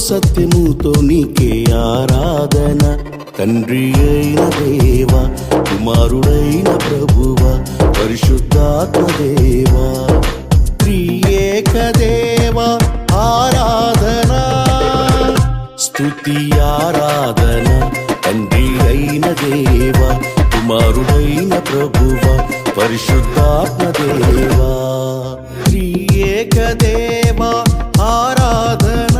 సత్యముతో నీకే ఆరాధన. తండ్రి అయిన దేవా, కుమారుడైన ప్రభువా, పరిశుద్ధాత్మ దేవా, త్రియేక దేవా ఆరాధన, స్తుతి ఆరాధన. తండ్రి అయిన దేవా, కుమారుడైన ప్రభువా, పరిశుద్ధాత్మ దేవా, త్రియేక దేవా ఆరాధన,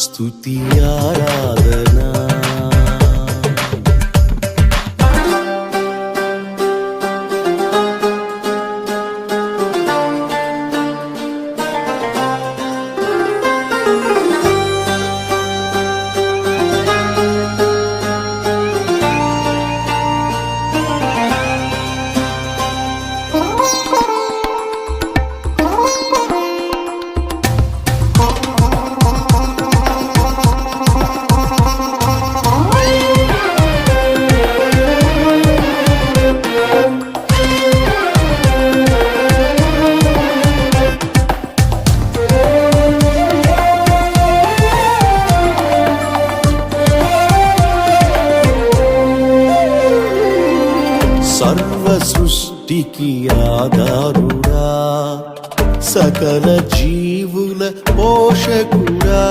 స్తుతి ఆరాధన. సర్వ సృష్టికి ఆధారుడా, సకల జీవుల పోషకుడా,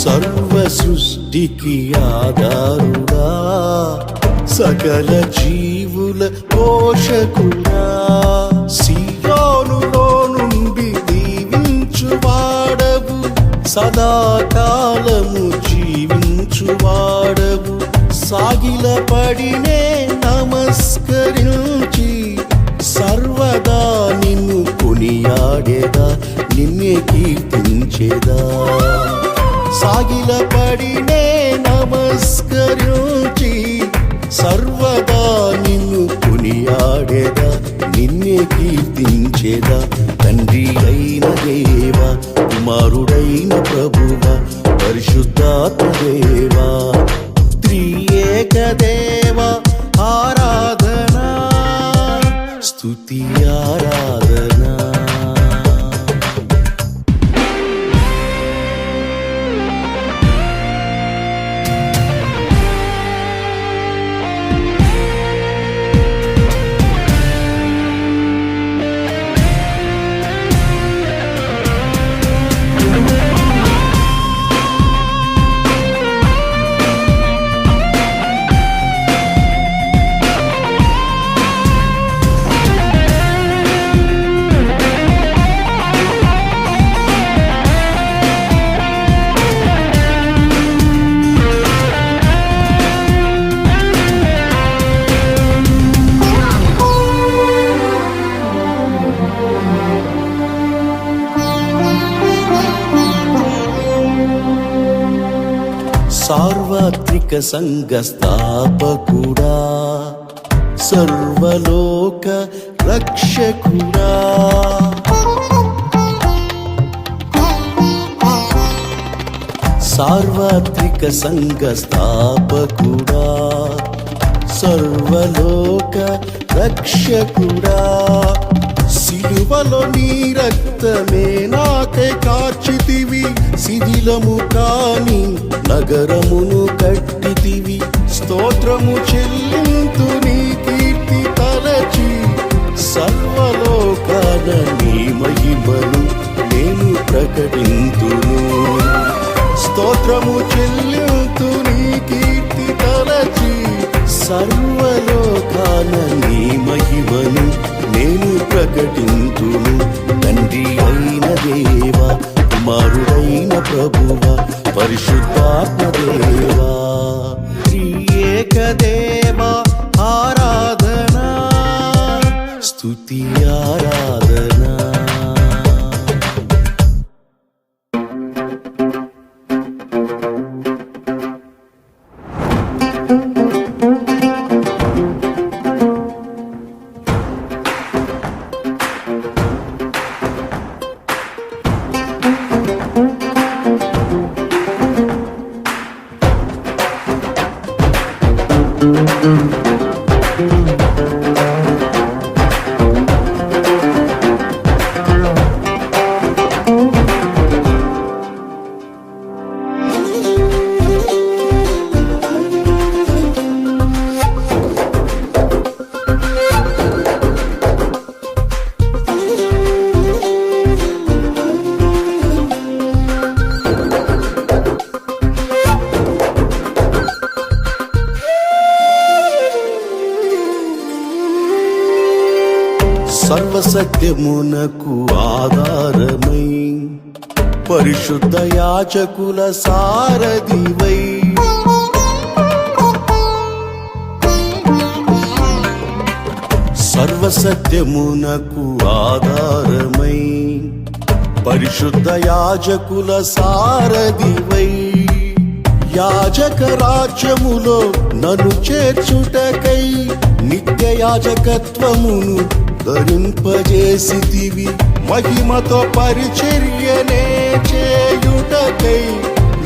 సర్వ సృష్టికి ఆధారుడా, సకల జీవుల పోషకుడా, సియోనులో నుండి దీవించువాడవు, సదాకాలము జీవించువాడవు, సాగిలపడినే నమస్కరించి సర్వదా నిన్ను కొనియాడేదా, నిన్నే కీర్తించేదా. సాగిలపడినే నమస్కరించి సర్వదా నిన్ను కొనియాడేదా, నిన్నే కీర్తించేదా. తండ్రి అయిన దేవా, కుమారుడైన ప్రభువా, పరిశుద్ధాత్మ దేవా, త్రియేక దేవా ఆరాధన, స్తుతి ఆరాధన. సార్వత్రిక సంఘ స్థాపకుడా, సర్వలోక రక్షకుడా, సార్వత్రిక సంఘ స్థాపకుడా, సర్వలోక రక్షకుడా, సిలువలో నీ రక్తమే నాకై కార్చితివి, శిథిలము కాని నగరమును కట్టితివి. స్తోత్రము చెల్లింతు నీ కీర్తి తలచి, సర్వలోకాన నీ మహిమను నేను ప్రకటింతును. స్తోత్రము చెల్లింతు నీ కీర్తి తలచి, సర్వలోకాన నీ మహిమను నేను ప్రకటింతును. తండ్రి అయిన దేవా, కుమారుడైన ప్రభువా, పరిశుద్ధాత్మ దేవా, త్రియేక దేవా ఆరాధన, స్తుతి ఆరాధన. సర్వసత్యమునకు ఆధారమై పరిశుద్ధ యాజకుల సారథివై సర్వసత్యమునకు ఆధారమై పరిశుద్ధ యాజకుల సారథివై యాజక రాజ్యములో నన్ను చేర్చుటకై నిత్య యాజకత్వమును ధరింపజేసితివి మహిమతో పరిచర్యనే చేయుటకై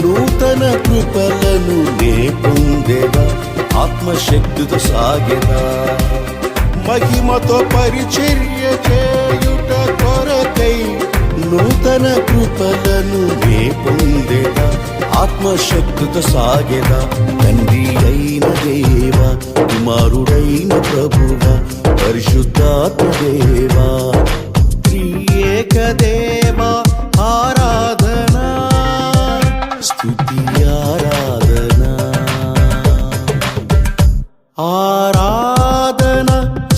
నూతన కృపలను నే పొందెదా ఆత్మశక్తితో సాగెదా మహిమతో పరిచర్య చేయుట కొరకై నూతన కృపలను నే పొందెదా ఆత్మశక్తితో సాగెదా తండ్రి అయిన దేవా కుమారుడైన ప్రభువా పరిశుద్ధాత్మ దేవా త్రియేక దేవా ఆరాధనా స్తుతి ఆరాధనా ఆరాధన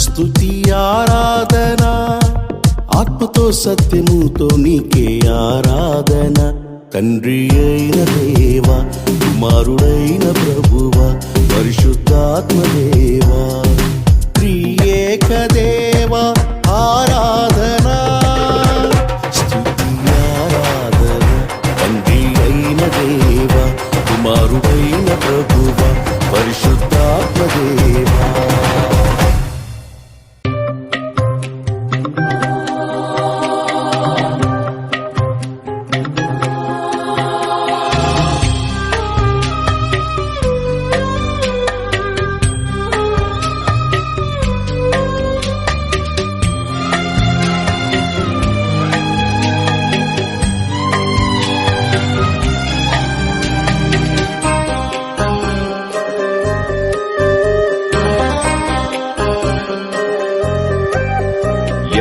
స్తుతి ఆరాధన ఆత్మతో సత్యముతో నీకే ఆరాధన తండ్రి అయిన దేవా కుమారుడైన ప్రభువా పరిశుద్ధాత్మ దేవా త్రియేక దేవా ఆరాధన స్తుతి ఆరాధన తండ్రి అయిన దేవా కుమారుడైన ప్రభువా పరిశుద్ధాత్మ దేవా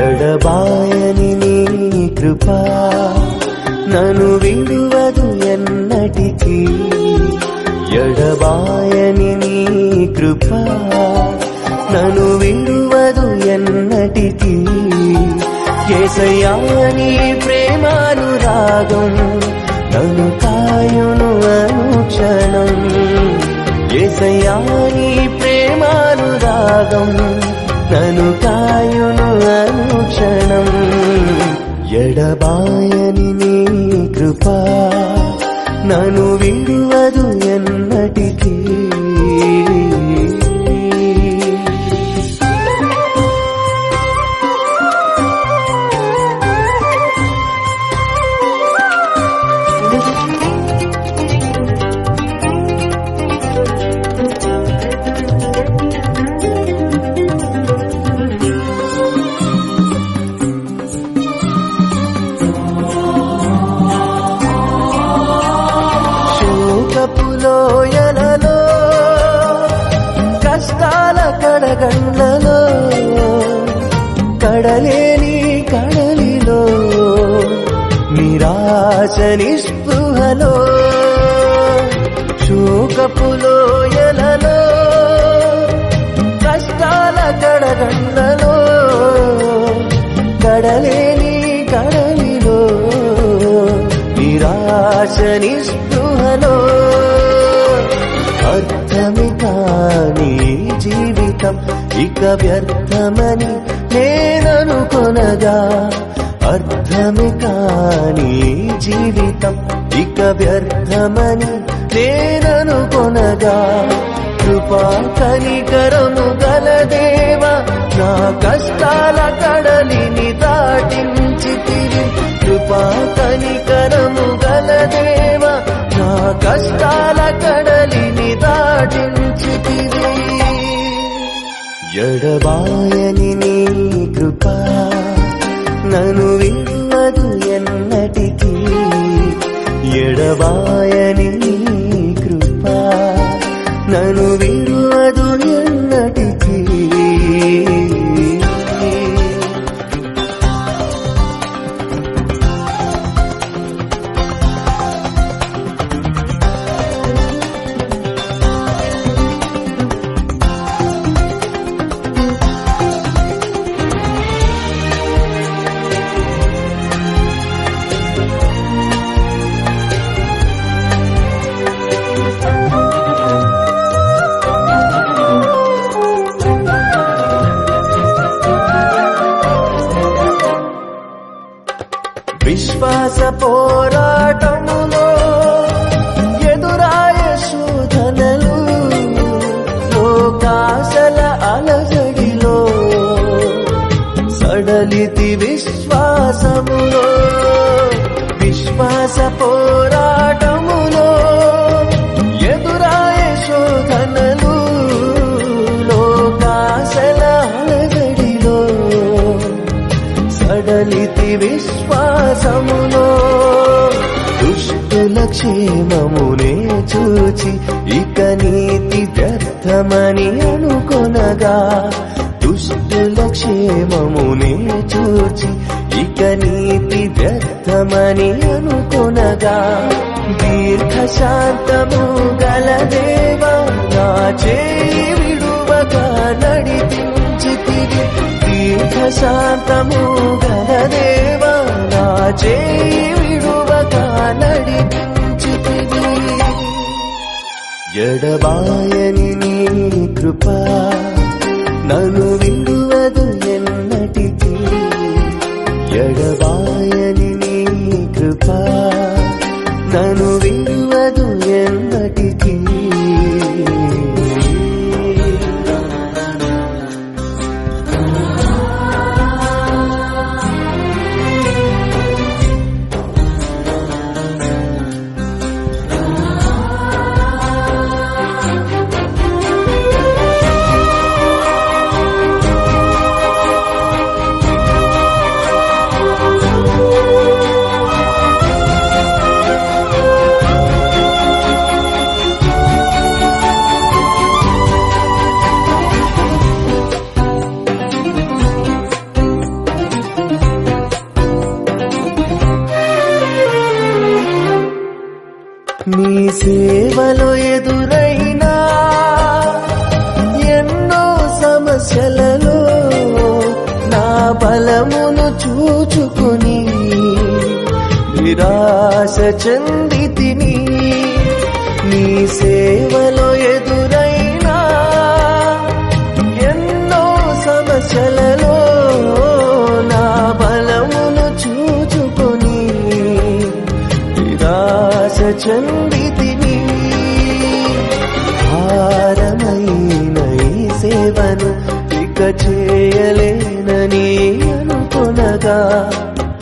ఎడబాయని నీ కృపా నన్ను విడువదు ఎన్నటికీ ఎడబాయని నీ కృపా నన్ను విడువదు ఎన్నటికీ యేసయ్యా నీ ప్రేమానురాగం నన్ను కాయును అనుక్షణం యేసయ్యా నీ ప్రేమానురాగం నన్ను కాయును అనుక్షణం ఎడబాయని నీ కృపా నన్ను విడువదు ఎన్నటికీ లోయలలో కష్టాల కడగండ్లలో కడలేని కడలిలో నిరాశ నిస్పృహలో శోకపు లోయలలో కష్టాల కడగండ్లలో కడలేని కడలిలో నిరాశ నిస్పృహలో అర్థమి కాని జీవితం ఇక వ్యర్థమని నేననుకొనగా అర్థమి కాని జీవితం ఇక వ్యర్థమని నేననుకొనగా కృపా కనికరము గల దేవా నా కష్టాల కడలిని దాటించితివి కృపా కనికరము గల దేవా నా కష్టాల కడలిని దాటించితివి ఎడబాయని నీ కృపా నన్ను విడువదు ఎన్నటికీ ఎడబాయని నీ కృపా నన్ను విడువదు ఎన్నటికీ క్షేమమునే చూచి ఇక నీతి వ్యర్థమని అనుకొనగా, దుష్టుల క్షేమమునే చూచి ఇక నీతి వ్యర్థమని అనుకొనగా, దీర్ఘశాంతము గల దేవా నా చేయి విడువక నడిపించితివి. దీర్ఘశాంతము గల దేవా నా చేయి విడువక నడిపించితివి. ఎడబాయని నీ కృప నన్ను విడువదు ఎన్నటికీ. ఎడబాయని నీ కృప నన్ను విడువదు ఎన్నటికీ. నీ సేవలో ఎదురైనా ఎన్నో సమస్యలలో నా బలమును చూచుకొని నిరాశ చెందితిని. నీ సేవలో ఎదురైనా ఎన్నో సమస్యలలో నా బలమును చూచుకొని నిరాశ చెందితిని. భారమైన ఈ సేవను ఇక చేయలేనని అనుకొనగా,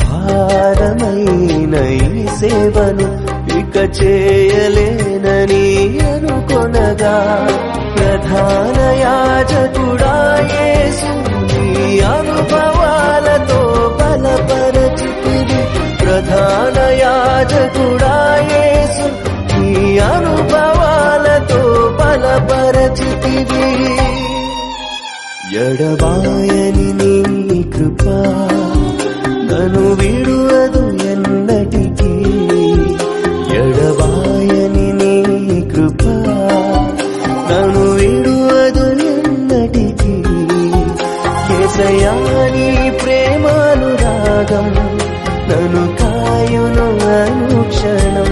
భారమైన ఈ సేవను ఇక చేయలేనని అనుకొనగా, ప్రధాన యాజకుడా యేసు నీ అనుభవాలతో బలపరచితివి. ప్రధాన యాజకుడా యేసు నీ అనుభవాలతో బలపరచితివి. ఎడబాయని నీ కృప నన్ను విడువదు ఎన్నటికీ. ఎడబాయని నీ కృప నన్ను విడువదు ఎన్నటికీ. యేసయ్యా నీ ప్రేమానురాగం నన్ను కాయును అనుక్షణం.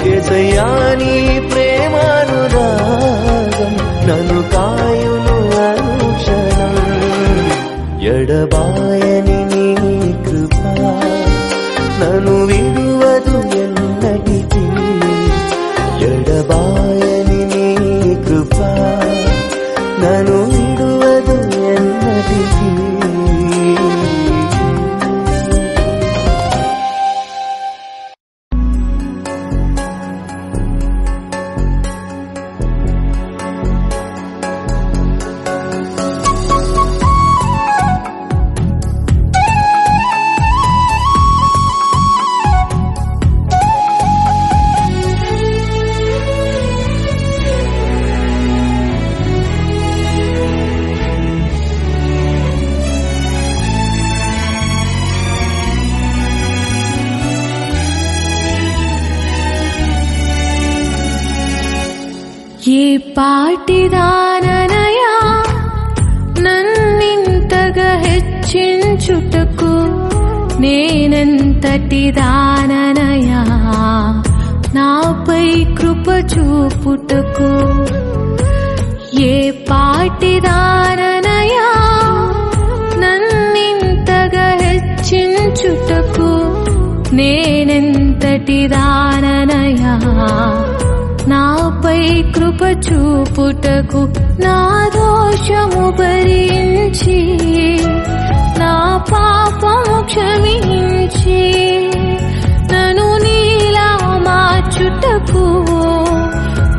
యేసయ్యా నీ ప్రేమానురాగం నన్ను కాయును అనుక్షణం. ఎడబాయని నీ కృప నన్ను విడువదు ఎన్నటికీ. ఎడబాయని నీ కృప నన్ను విడువదు ఎన్నటికీ. ఏ పాటిదాననయా నన్నింతగా హెచ్చించుటకు, నేనెంతటి దాననయా నాపై కృప చూపుటకు. ఏ పాటిదాననయా నన్నింతగా హెచ్చించుటకు, నేనెంతటి దాననయా నాపై కృప చూపుటకు. నా దోషము భరించి నా పాపము క్షమించి నన్ను నీలా మార్చుటకు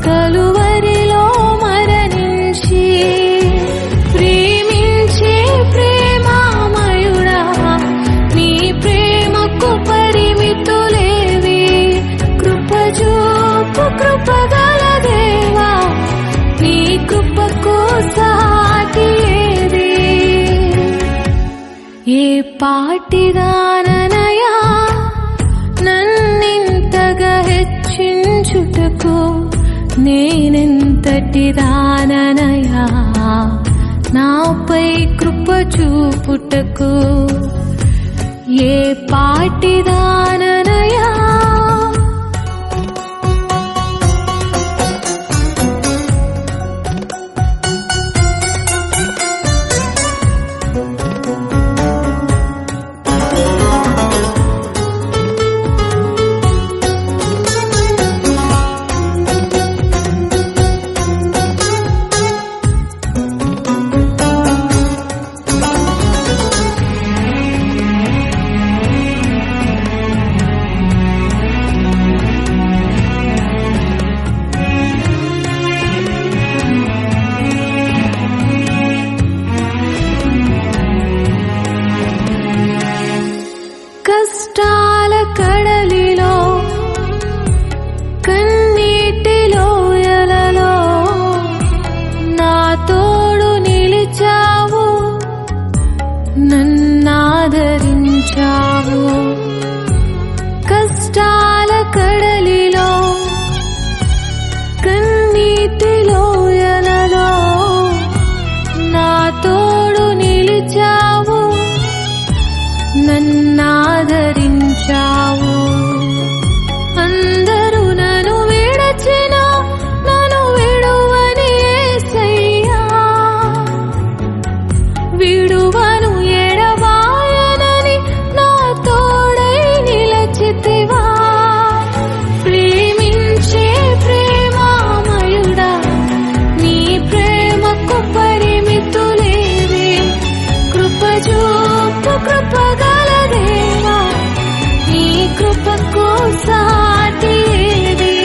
కలువరిలో మరణించి ప్రేమించే ప్రేమామయుడా నీ ప్రేమకు పరిమితులేవి. కృప పాటిదాననయా నన్నింతగా హెచ్చించుటకు నేనెంతటి దాననయా నాపై కృప చూపుటకు ఏ పాటిదాననయా కష్టాల కడలిలో కన్నీటిలో ఎలలో నా తోడు నిలిచావు నన్నాదరించావు కష్టాల కడలిలో కన్నీటిలో ఎలలో నా తోడు నిలిచావు నన్నాదరించావు అందరూ నన్ను విడచినా నన్ను విడువని యేసయ్యా విడువను ఎడబాయనని నా తోడై నిలచితివా ప్రేమించే ప్రేమామయుడా నీ ప్రేమకు పరిమితులేవే కృప చూపు కృపగల దేవా నీ కృపకు సాటి ఏది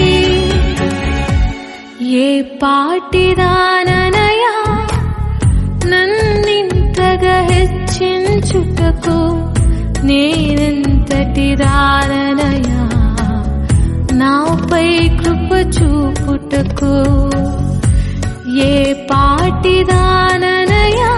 ఏ పాటిదాననయా నన్నింతగా హెచ్చించుటకు నేనెంతటి దాననయా నాపై కృప చూపుటకు ఏ పాటిదాననయా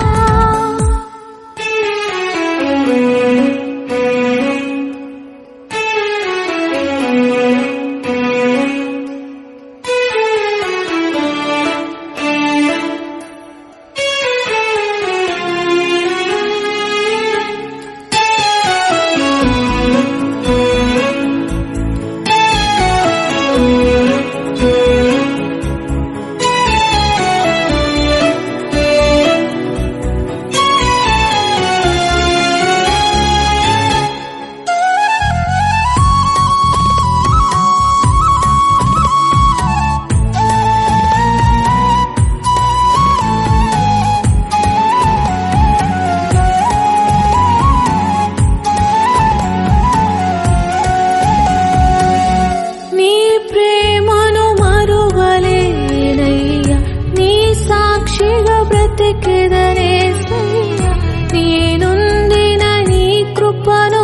నేనొందిన నీ కృపను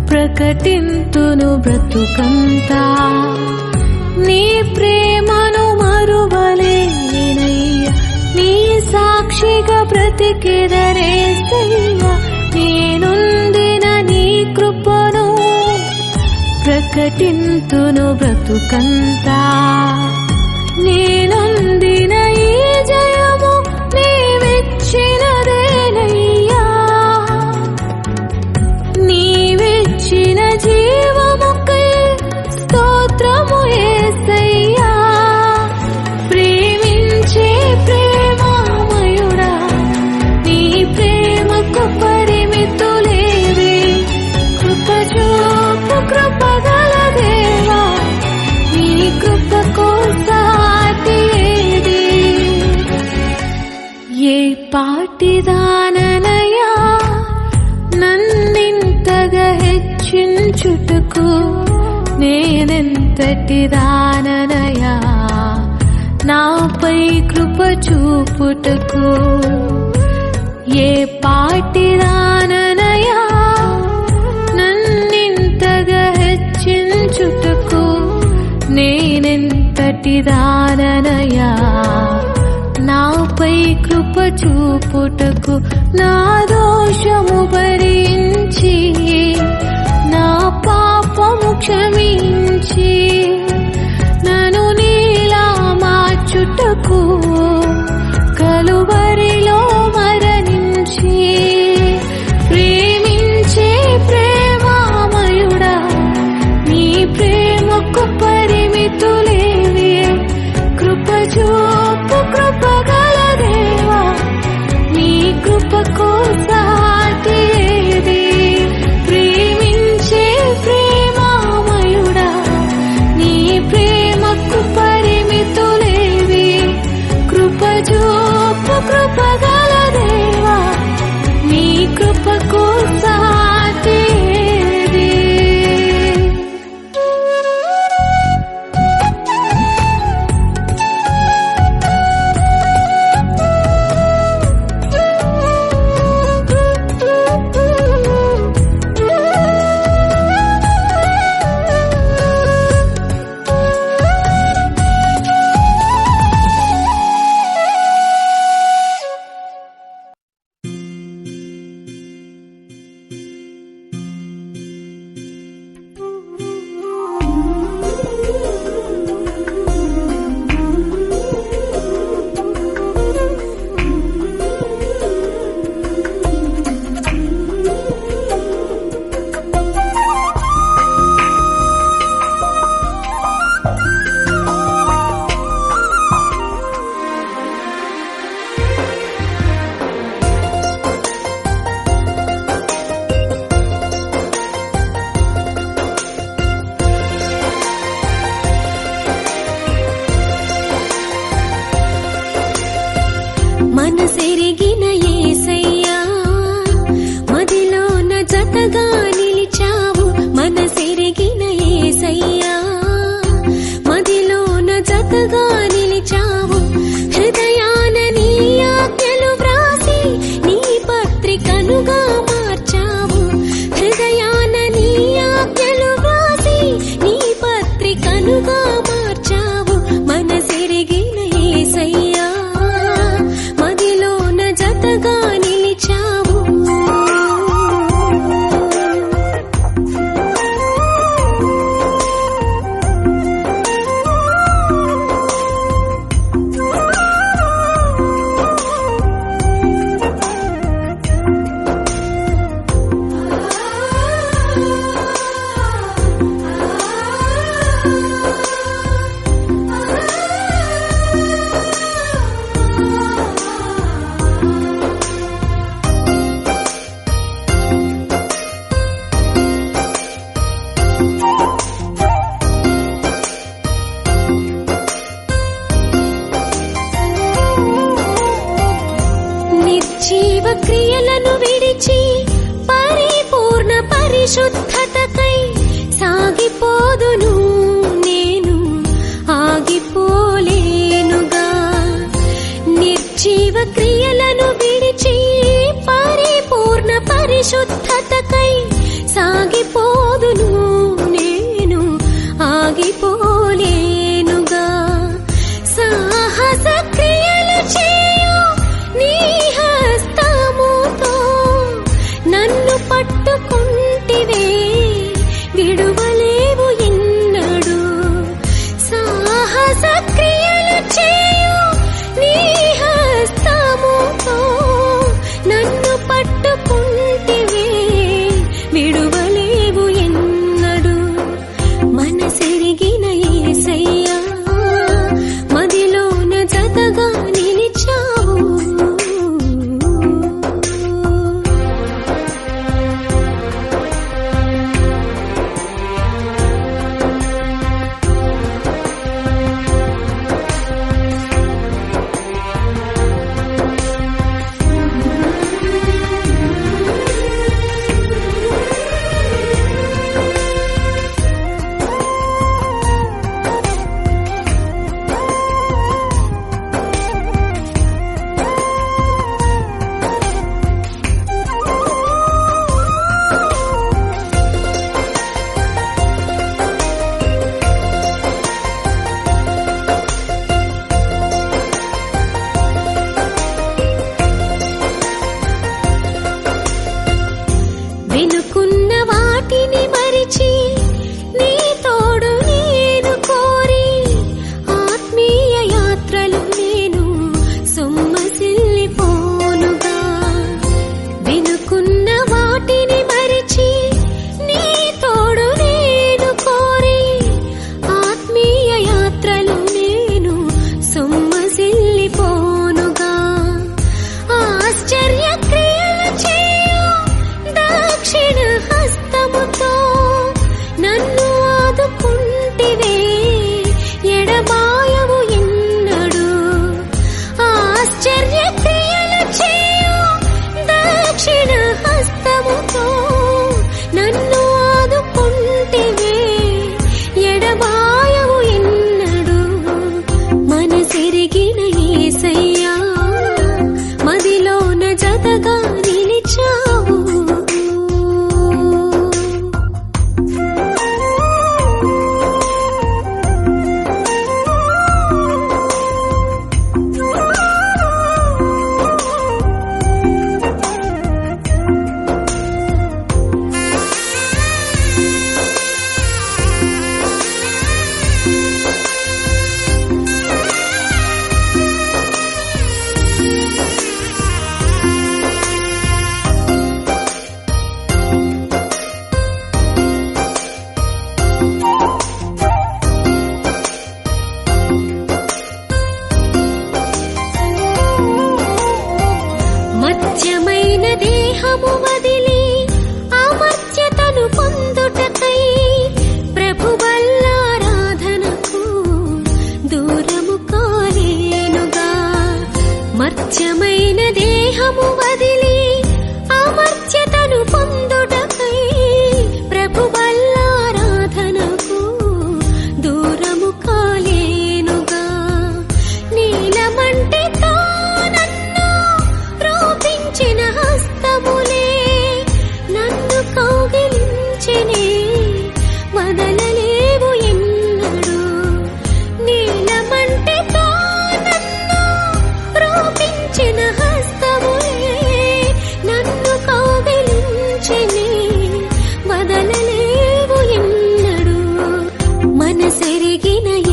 ప్రకటింతును బ్రతుకంతా నీ ప్రేమను మరువలేనయ్యా నీ సాక్షిగా బ్రతికెదనేసయ్యా నేనొందిన నీ కృపను ప్రకటింతును బ్రతుకంతా నేనొందిన ఈ జయము నీవిచ్చినదేనయ్యా నీవిచ్చిన జీవముకై స్తోత్రము యేసయ్యా ప్రేమించే ప్రేమామయుడా నీ ప్రేమకు పరిమితులేవే కృప చూపు కృపగల దేవా నీ కృపకు సాటి ఏది ఏ పాటిదాననయా నన్నింతగా హెచ్చించుటకు నేనెంతటి దాననయా నాపై కృప చూపుటకు ఏ పాటిదాననయా నన్నింతగా హెచ్చించుటకు నేనెంతటి దాననయా నాపై కృప కృప చూపుటకు నా దోషము భరించి నా పాపము క్షమించి నన్ను నీలా మార్చుటకు కలువరిలో మరణించి ప్రేమించే ప్రేమామయుడా నీ ప్రేమకు పరిమితులేవి కృప చూపు కృపగల దేవా నీ కృపకు సాటి ఏది ప్రేమించే ప్రేమామయుడా నీ ప్రేమకు పరిమితులేవి కృప చూపు కృపగల దేవా నీ కృపకు సాటి ఏది మనసెరిగిన యేసయ్యా మదిలోన జతగా నిలిచావు మనసెరిగిన యేసయ్యా మదిలోన జతగా నిలిచావు హృదయాన నీ ఆజ్ఞలు వ్రాసి నీ పత్రికనుగా మార్చావు హృదయాన నీ ఆజ్ఞలు వ్రాసి నీ పత్రికనుగా మార్చావు మనసెరిగిన యేసయ్యా మదిలోన జతగా నిలిచావు నిర్జీవ క్రియలను విడిచి పరిపూర్ణ పరిశుద్ధతకై సాగిపోదును నేను ఆగిపోలేనుగా నిర్జీవ క్రియలను విడిచి పరిపూర్ణ పరిశుద్ధతకై సాగిపోదును నేను ఆగిపోలేనుగా సాహస క్రియలు చేయు నీ హస్తముతో నన్ను పట్టుకుంటివే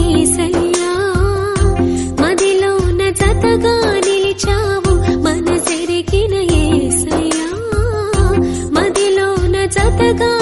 యేసయ్యా మదిలోన జతగా నిలిచావు మనసెరిగిన యేసయ్యా మదిలోన జతగా